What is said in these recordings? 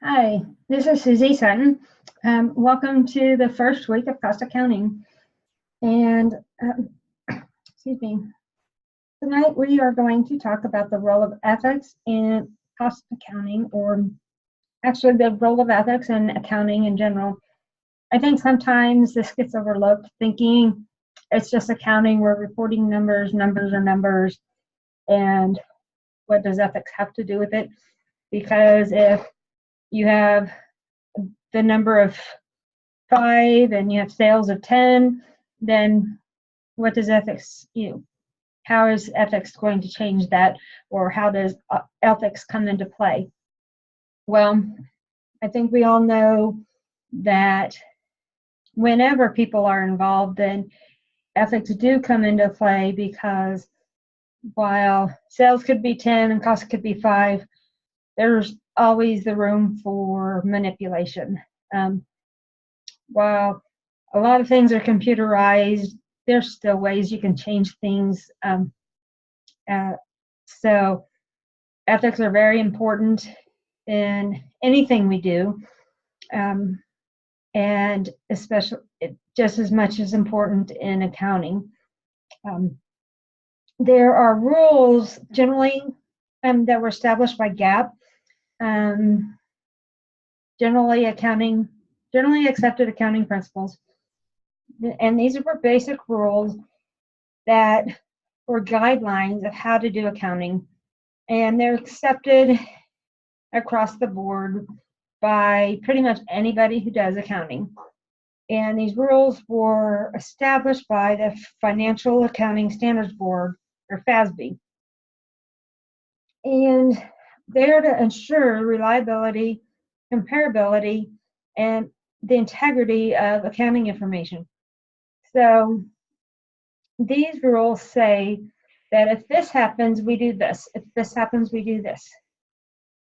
Hi, this is Susie Sutton. Welcome to the first week of cost accounting. And excuse me, tonight we are going to talk about the role of ethics in cost accounting, or actually the role of ethics in accounting in general. I think sometimes this gets overlooked, thinking it's just accounting, we're reporting numbers, numbers are numbers, and what does ethics have to do with it? Because if you have the number of 5 and you have sales of 10, then what does ethics, how is ethics going to change that, or how does ethics come into play? Well, I think we all know that whenever people are involved, then ethics do come into play, because while sales could be 10 and cost could be 5, there's always the room for manipulation. While a lot of things are computerized, there's still ways you can change things. So ethics are very important in anything we do, and especially just as much as important in accounting. There are rules generally that were established by GAAP, generally accepted accounting principles. And these are basic rules that were guidelines of how to do accounting. And they're accepted across the board by pretty much anybody who does accounting. And these rules were established by the Financial Accounting Standards Board, or FASB. And they're to ensure reliability, comparability, and the integrity of accounting information. So these rules say that if this happens, we do this. If this happens, we do this.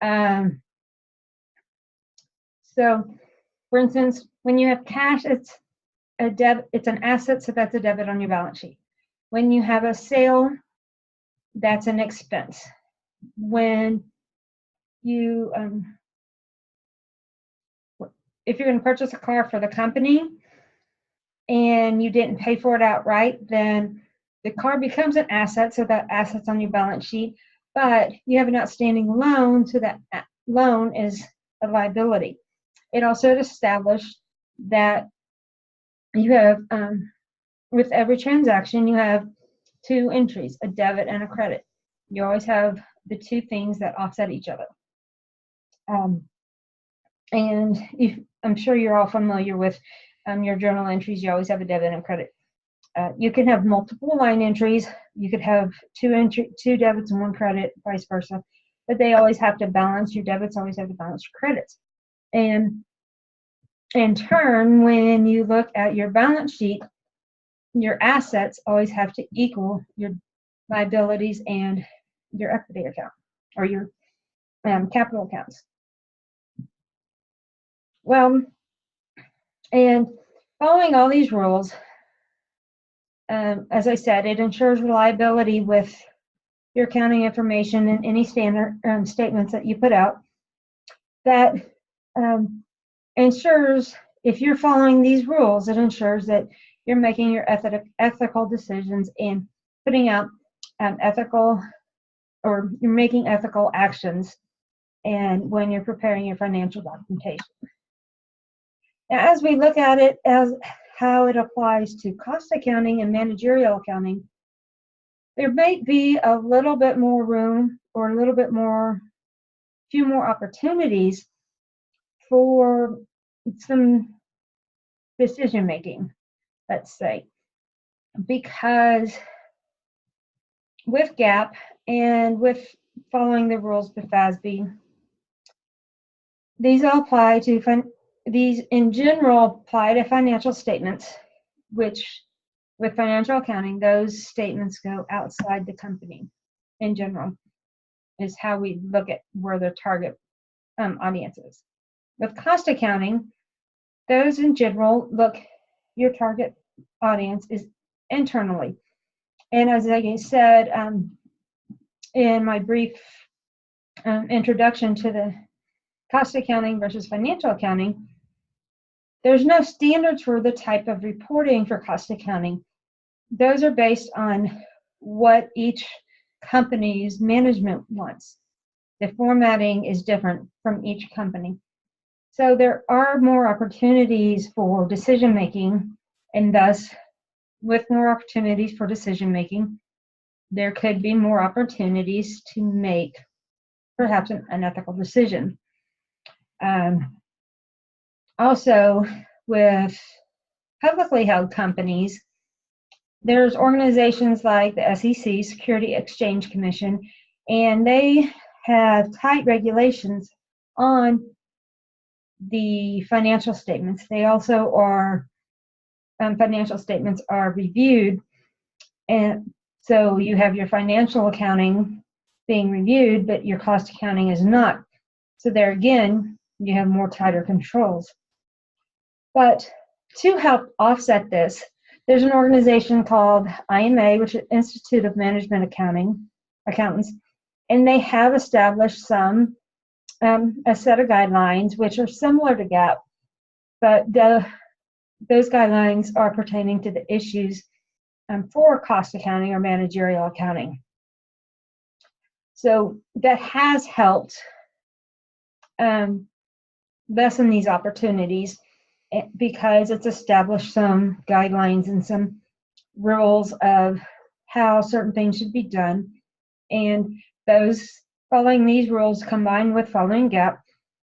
So, for instance, when you have cash, it's an asset, so that's a debit on your balance sheet. When you have a sale, that's an expense. When you, if you're going to purchase a car for the company and you didn't pay for it outright, then the car becomes an asset, so that asset's on your balance sheet, but you have an outstanding loan, so that loan is a liability. It also established that you have, with every transaction, you have 2 entries, a debit and a credit. You always have the 2 things that offset each other. And I'm sure you're all familiar with your journal entries. You always have a debit and credit. You can have multiple line entries. You could have 2 debits and 1 credit, vice versa. But they always have to balance. Your debits always have to balance your credits. And in turn, when you look at your balance sheet, your assets always have to equal your liabilities and your equity account, or your capital accounts. Well, and following all these rules, as I said, it ensures reliability with your accounting information and any standard statements that you put out. That ensures, if you're following these rules, it ensures that you're making your ethical decisions and putting out you're making ethical actions, and when you're preparing your financial documentation. Now, as we look at it as how it applies to cost accounting and managerial accounting, there may be a little bit more room, or a few more opportunities for some decision making, let's say, because with GAAP and with following the rules of the FASB, these in general apply to financial statements, which with financial accounting, those statements go outside the company in general, is how we look at where the target audience is. With cost accounting, those in general your target audience is internally. And as I said in my brief introduction to the cost accounting versus financial accounting, there's no standards for the type of reporting for cost accounting. Those are based on what each company's management wants. The formatting is different from each company. So there are more opportunities for decision making, and thus, with more opportunities for decision making, there could be more opportunities to make perhaps an unethical decision. Also, with publicly held companies, there's organizations like the SEC, Security Exchange Commission, and they have tight regulations on the financial statements. They also are, financial statements are reviewed, and so you have your financial accounting being reviewed, but your cost accounting is not. So there again, you have more tighter controls. But to help offset this, there's an organization called IMA, which is Institute of Management Accountants, and they have established some a set of guidelines which are similar to GAAP, but those guidelines are pertaining to the issues for cost accounting or managerial accounting. So that has helped lessen these opportunities because it's established some guidelines and some rules of how certain things should be done. And those following these rules combined with following GAAP,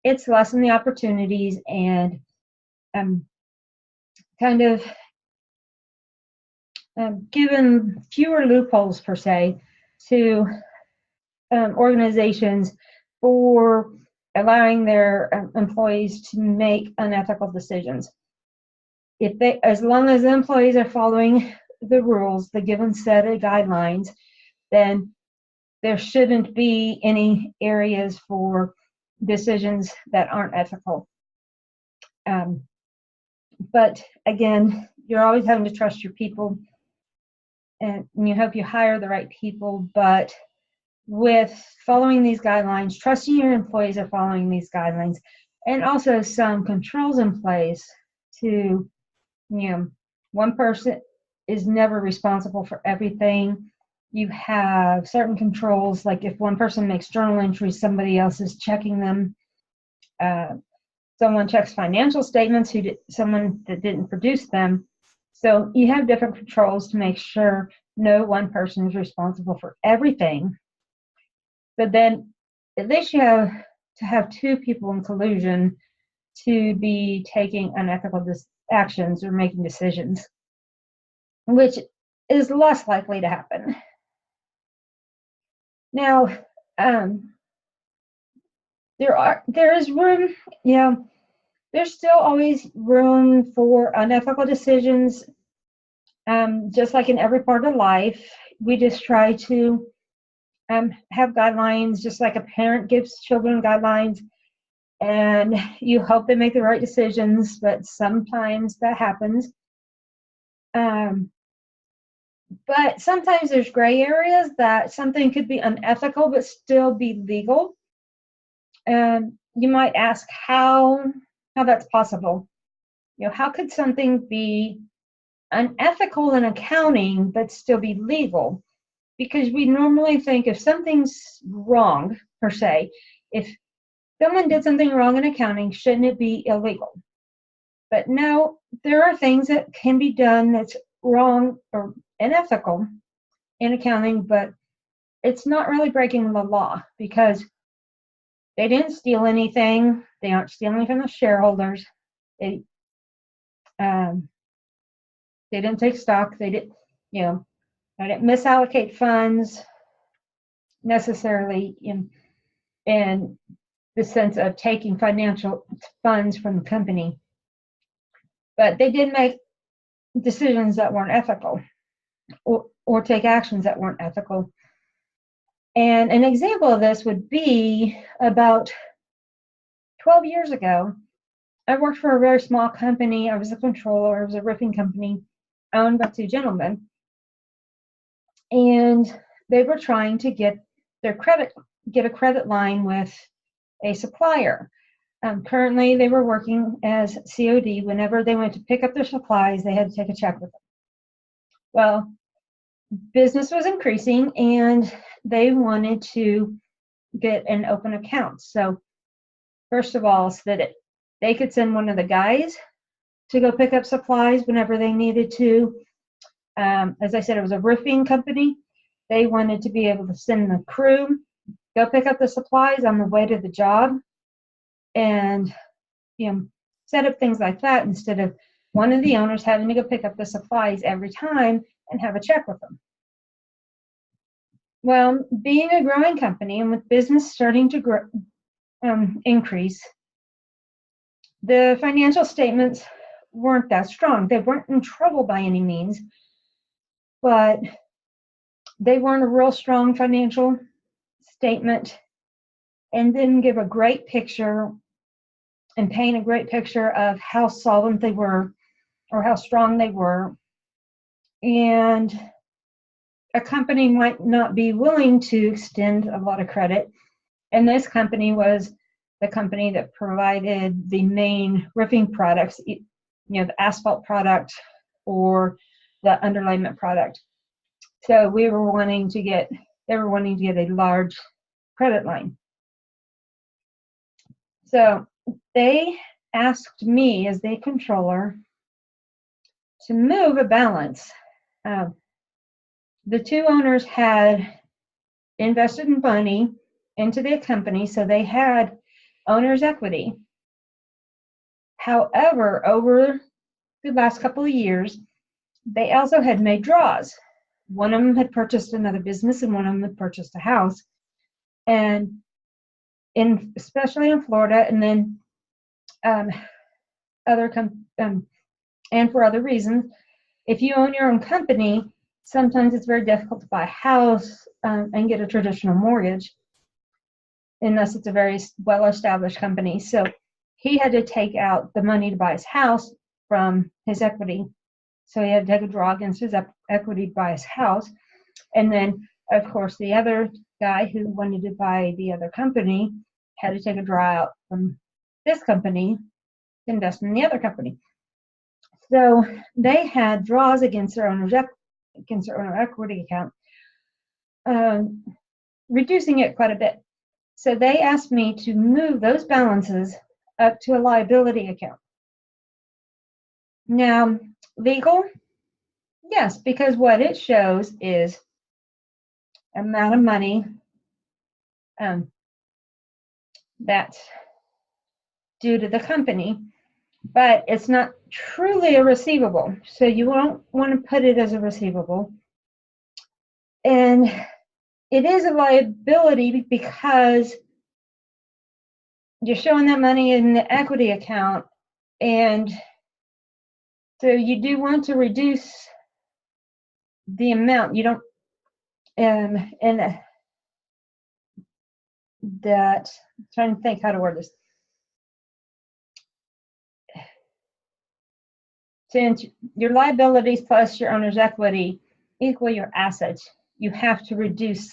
it's lessened the opportunities and kind of given fewer loopholes per se to organizations for allowing their employees to make unethical decisions. As long as the employees are following the rules, the given set of guidelines, then there shouldn't be any areas for decisions that aren't ethical. But again, you're always having to trust your people, and you hope you hire the right people, but with following these guidelines, trusting your employees are following these guidelines, and also some controls in place to, one person is never responsible for everything. You have certain controls, like if one person makes journal entries, somebody else is checking them. Someone checks financial statements, someone that didn't produce them. So you have different controls to make sure no one person is responsible for everything. But then at least you have to have two people in collusion to be taking unethical actions or making decisions, which is less likely to happen. Now, there is room, there's still always room for unethical decisions, just like in every part of life. We just try to have guidelines, just like a parent gives children guidelines, and you hope they make the right decisions, but sometimes that happens. But sometimes there's gray areas that something could be unethical but still be legal. And you might ask how that's possible. How could something be unethical in accounting but still be legal? Because we normally think if something's wrong, per se, if someone did something wrong in accounting, shouldn't it be illegal? But no, there are things that can be done that's wrong or unethical in accounting, but it's not really breaking the law because they didn't steal anything. They aren't stealing from the shareholders. They didn't take stock. They didn't misallocate funds necessarily in the sense of taking financial funds from the company. But they did make decisions that weren't ethical or take actions that weren't ethical. And an example of this would be about 12 years ago. I worked for a very small company. I was a controller. It was a roofing company owned by two gentlemen. And they were trying to get a credit line with a supplier. Currently, they were working as COD. Whenever they went to pick up their supplies, they had to take a check with them. Well, business was increasing, and they wanted to get an open account. So first of all, so that they could send one of the guys to go pick up supplies whenever they needed to. As I said, it was a roofing company. They wanted to be able to send the crew, go pick up the supplies on the way to the job, and set up things like that instead of one of the owners having to go pick up the supplies every time and have a check with them. Well, being a growing company and with business starting to grow, increase, the financial statements weren't that strong. They weren't in trouble by any means, but they weren't a real strong financial statement and didn't give a great picture and paint a great picture of how solvent they were or how strong they were. And a company might not be willing to extend a lot of credit. And this company was the company that provided the main roofing products, the asphalt product or the underlayment product. So they were wanting to get a large credit line. So they asked me as the controller to move a balance. The two owners had invested money into the company, so they had owner's equity. However, over the last couple of years, they also had made draws. One of them had purchased another business and one of them had purchased a house. And especially in Florida, and then and for other reasons, if you own your own company, sometimes it's very difficult to buy a house and get a traditional mortgage unless it's a very well-established company. So he had to take out the money to buy his house from his equity. So he had to take a draw against his equity to buy his house. And then, of course, the other guy who wanted to buy the other company had to take a draw out from this company to invest in the other company. So they had draws against their owner equity account, reducing it quite a bit. So they asked me to move those balances up to a liability account. Now, legal, yes, because what it shows is amount of money that's due to the company, but it's not truly a receivable. So you won't want to put it as a receivable. And it is a liability because you're showing that money in the equity account. And so you do want to reduce the amount. You don't, and that, I'm trying to think how to word this. Since your liabilities plus your owner's equity equal your assets, you have to reduce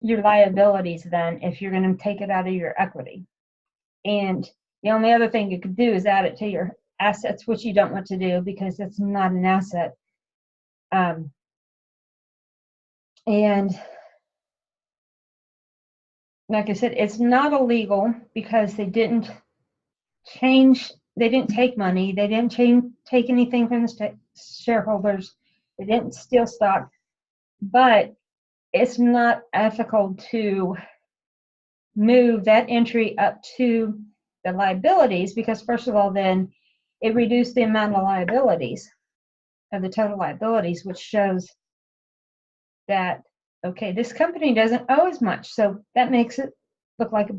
your liabilities then if you're going to take it out of your equity. And the only other thing you could do is add it to your assets, which you don't want to do because it's not an asset. And like I said, it's not illegal because they didn't take money, they didn't take anything from the shareholders, they didn't steal stock, but it's not ethical to move that entry up to the liabilities because, first of all, then it reduced the amount of liabilities of the total liabilities, which shows that, okay, this company doesn't owe as much. So that makes it look like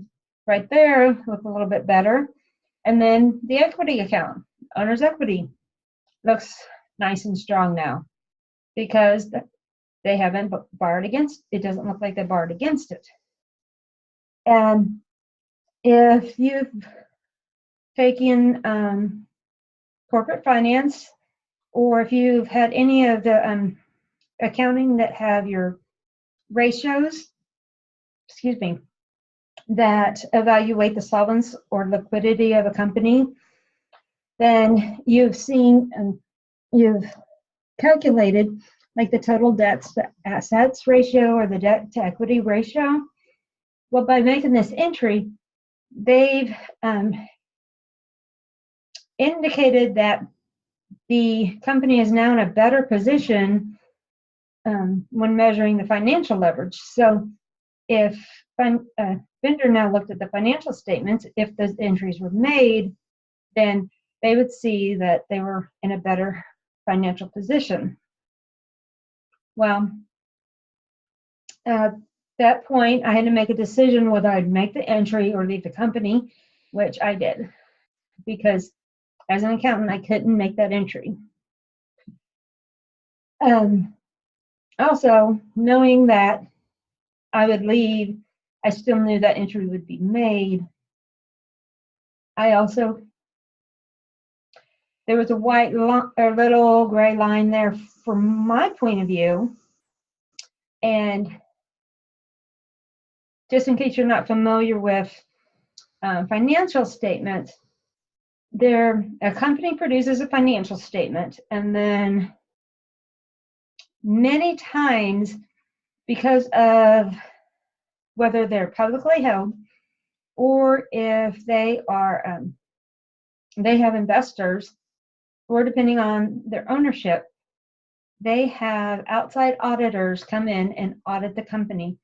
right there, look a little bit better. And then the equity account, owner's equity, looks nice and strong now because they haven't borrowed against it. Doesn't look like they borrowed against it. And if you've taken corporate finance, or if you've had any of the accounting that have your ratios, that evaluate the solvency or liquidity of a company, then you've seen and you've calculated like the total debt to assets ratio or the debt to equity ratio. Well, by making this entry, they've indicated that the company is now in a better position when measuring the financial leverage. So if a vendor now looked at the financial statements, if those entries were made, then they would see that they were in a better financial position. Well, at that point, I had to make a decision whether I'd make the entry or leave the company, which I did, because as an accountant, I couldn't make that entry. Also, knowing that I would leave, I still knew that entry would be made. There was a little gray line there from my point of view. And just in case you're not familiar with financial statements, a company produces a financial statement, and then many times, because of whether they're publicly held or if they are they have investors, or depending on their ownership, they have outside auditors come in and audit the company,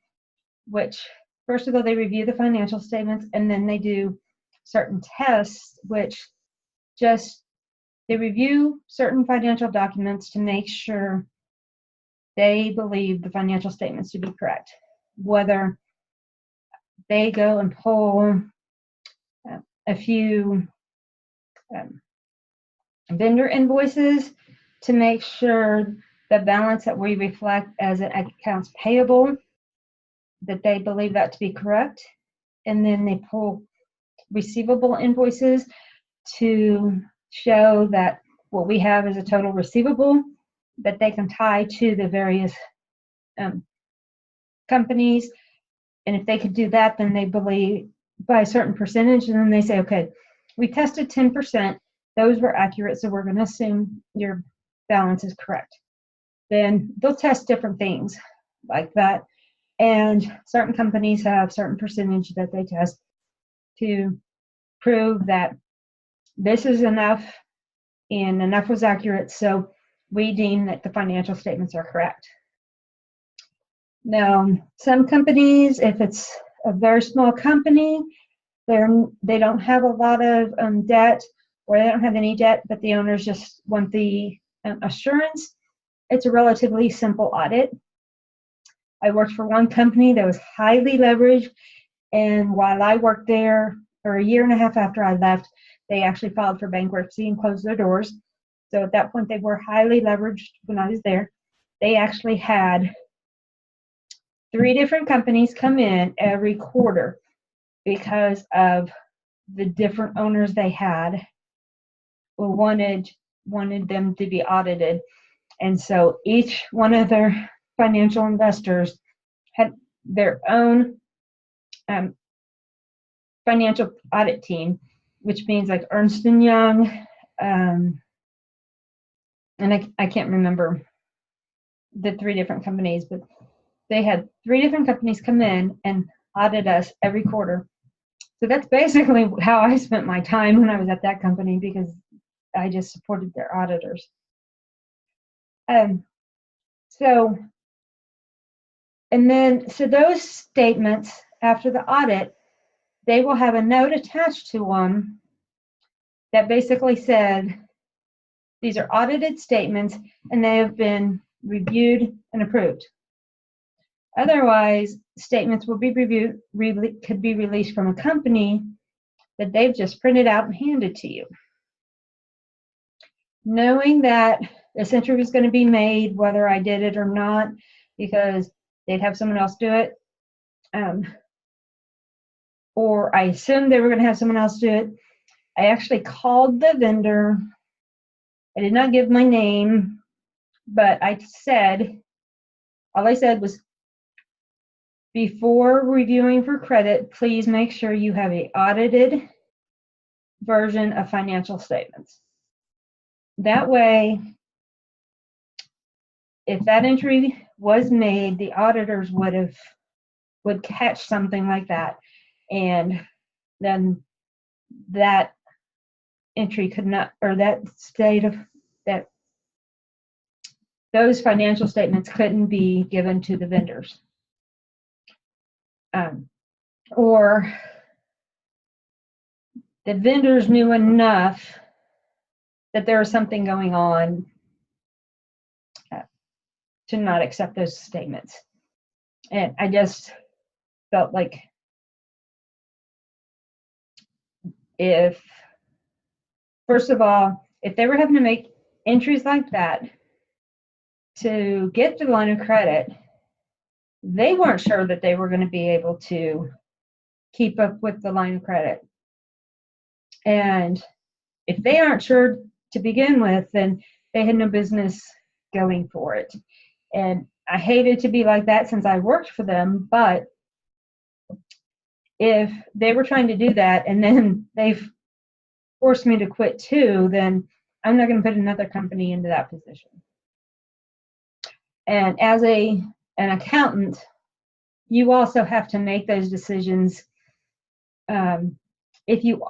which first of all, they review the financial statements, and then they do certain tests, which they review certain financial documents to make sure they believe the financial statements to be correct. Whether they go and pull a few vendor invoices to make sure the balance that we reflect as an accounts payable, that they believe that to be correct. And then they pull receivable invoices to show that what we have is a total receivable that they can tie to the various companies. And if they could do that, then they believe by a certain percentage, and then they say, okay, we tested 10%, those were accurate, so we're going to assume your balance is correct. Then they'll test different things like that. And certain companies have certain percentage that they test to prove that this is enough and enough was accurate, so we deem that the financial statements are correct. Now, some companies, if it's a very small company, they don't have a lot of debt, or they don't have any debt, but the owners just want the assurance. It's a relatively simple audit. I worked for one company that was highly leveraged, and while I worked there, or a year and a half after I left, they actually filed for bankruptcy and closed their doors. So at that point, they were highly leveraged when I was there. They actually had 3 different companies come in every quarter because of the different owners they had who wanted them to be audited. And so each one of their financial investors had their own financial audit team, which means like Ernst & Young, and I can't remember the 3 different companies, but they had 3 different companies come in and audit us every quarter. So that's basically how I spent my time when I was at that company, because I just supported their auditors. So those statements after the audit, they will have a note attached to them that basically said, these are audited statements and they have been reviewed and approved. Otherwise, statements will be could be released from a company that they've just printed out and handed to you. Knowing that this entry was going to be made, whether I did it or not, because they'd have someone else do it, or I assumed they were going to have someone else do it, I actually called the vendor. I did not give my name, but all I said was, before reviewing for credit, please make sure you have an audited version of financial statements. That way, if that entry was made, the auditors would catch something like that, and then that entry could not, or that those financial statements couldn't be given to the vendors. Or the vendors knew enough that there was something going on to not accept those statements. And I just felt like first of all, if they were having to make entries like that to get the line of credit, they weren't sure that they were going to be able to keep up with the line of credit. And if they aren't sure to begin with, then they had no business going for it. And I hated to be like that since I worked for them, but if they were trying to do that and then they've forced me to quit too, then I'm not going to put another company into that position. And as an accountant, you also have to make those decisions. If you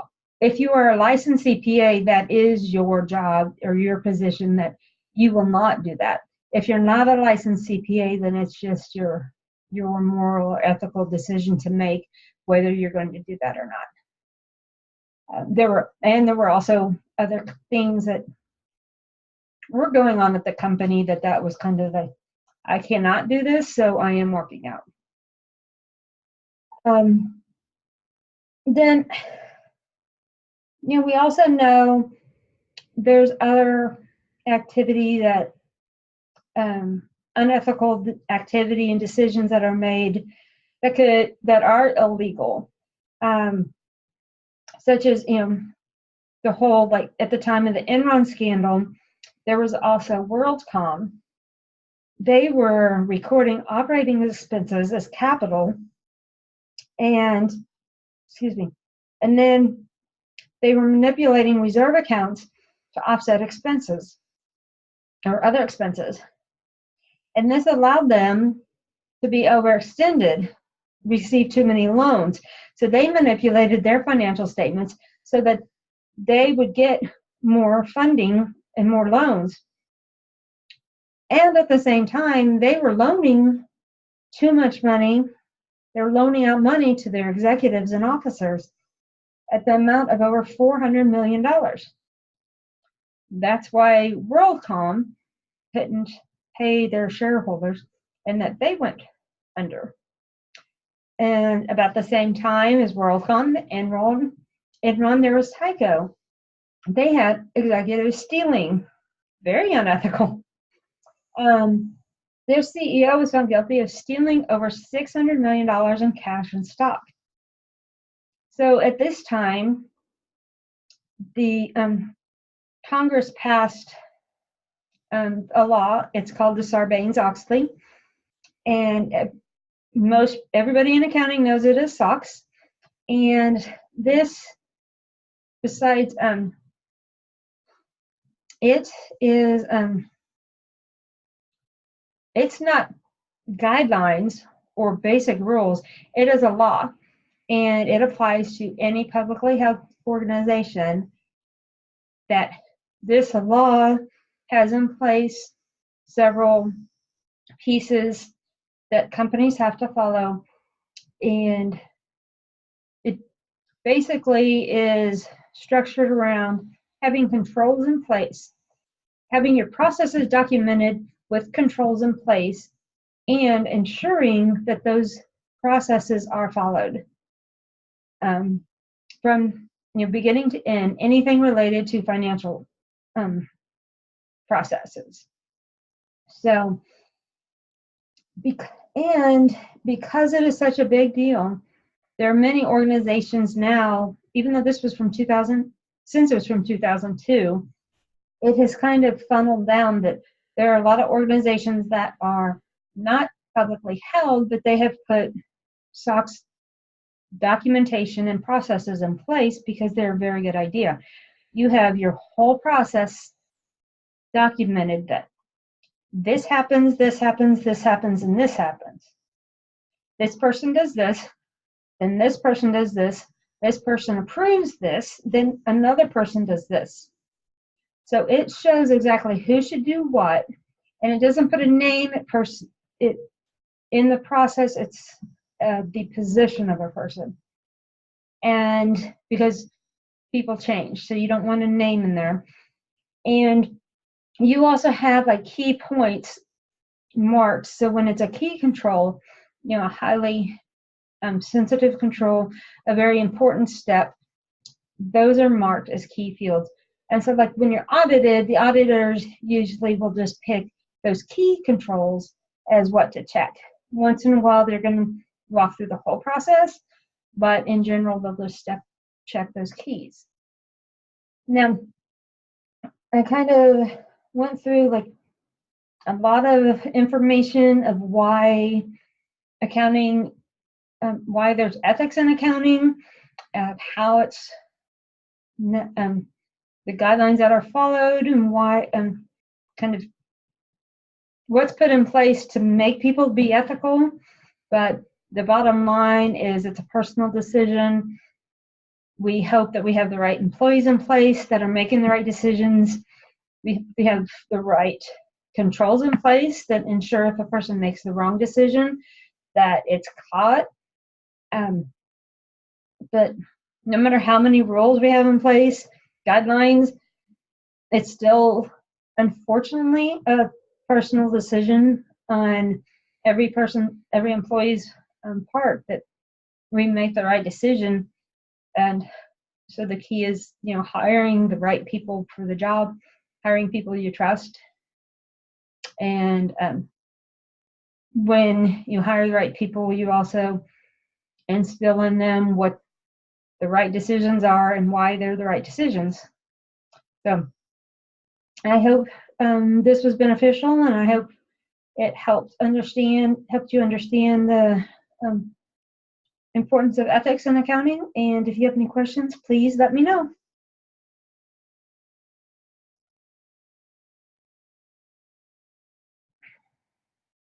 are a licensed CPA, that is your job or your position, that you will not do that. If you're not a licensed CPA, then it's just your moral or ethical decision to make whether you're going to do that or not. There were also other things that were going on at the company that was kind of I cannot do this, so I am working out. Then, we also know there's other activity that unethical activity and decisions that are made that are illegal, such as the whole, like at the time of the Enron scandal, there was also WorldCom. They were recording operating expenses as capital, and then they were manipulating reserve accounts to offset expenses or other expenses. And this allowed them to be overextended, receive too many loans. So they manipulated their financial statements so that they would get more funding and more loans. And at the same time, they were loaning too much money. They were loaning out money to their executives and officers at the amount of over $400 million. That's why WorldCom couldn't pay their shareholders and that they went under. And about the same time as WorldCom, Enron, there was Tyco. They had executives stealing, very unethical. Their CEO was found guilty of stealing over $600 million in cash and stock. So at this time, the Congress passed a law. It's called the Sarbanes-Oxley, and everybody in accounting knows it as SOX. And this, besides, it is it's not guidelines or basic rules. It is a law, and it applies to any publicly held organization. That this law has in place several pieces that companies have to follow, and it basically is structured around having controls in place, having your processes documented with controls in place, and ensuring that those processes are followed from beginning to end, anything related to financial processes. So, because it is such a big deal, there are many organizations now, even though this was from 2000, since it was from 2002, it has kind of funneled down that there are a lot of organizations that are not publicly held, but they have put SOX documentation and processes in place because they're a very good idea. You have your whole process documented that this happens, this happens, this happens, and this happens. This person does this, then this person does this, this person approves this, then another person does this. So it shows exactly who should do what, and it doesn't put a name at person. It in the process, it's the position of a person, and because people change, so you don't want a name in there. And you also have like key points marked. So when it's a key control, a highly sensitive control, a very important step, those are marked as key fields. And so like when you're audited, the auditors usually will just pick those key controls as what to check. Once in a while, they're going to walk through the whole process, but in general, they'll just check those keys. Now, I kind of went through like a lot of information of why accounting, why there's ethics in accounting, how it's the guidelines that are followed, and why, kind of what's put in place to make people be ethical. But the bottom line is it's a personal decision. We hope that we have the right employees in place that are making the right decisions. We have the right controls in place that ensure if a person makes the wrong decision, that it's caught. But no matter how many rules we have in place, guidelines, it's still, unfortunately, a personal decision on every employee's part that we make the right decision. And so the key is, hiring the right people for the job, hiring people you trust. And when you hire the right people, you also instill in them what the right decisions are and why they're the right decisions. So I hope this was beneficial, and I hope it helped you understand the importance of ethics in accounting. And if you have any questions, please let me know.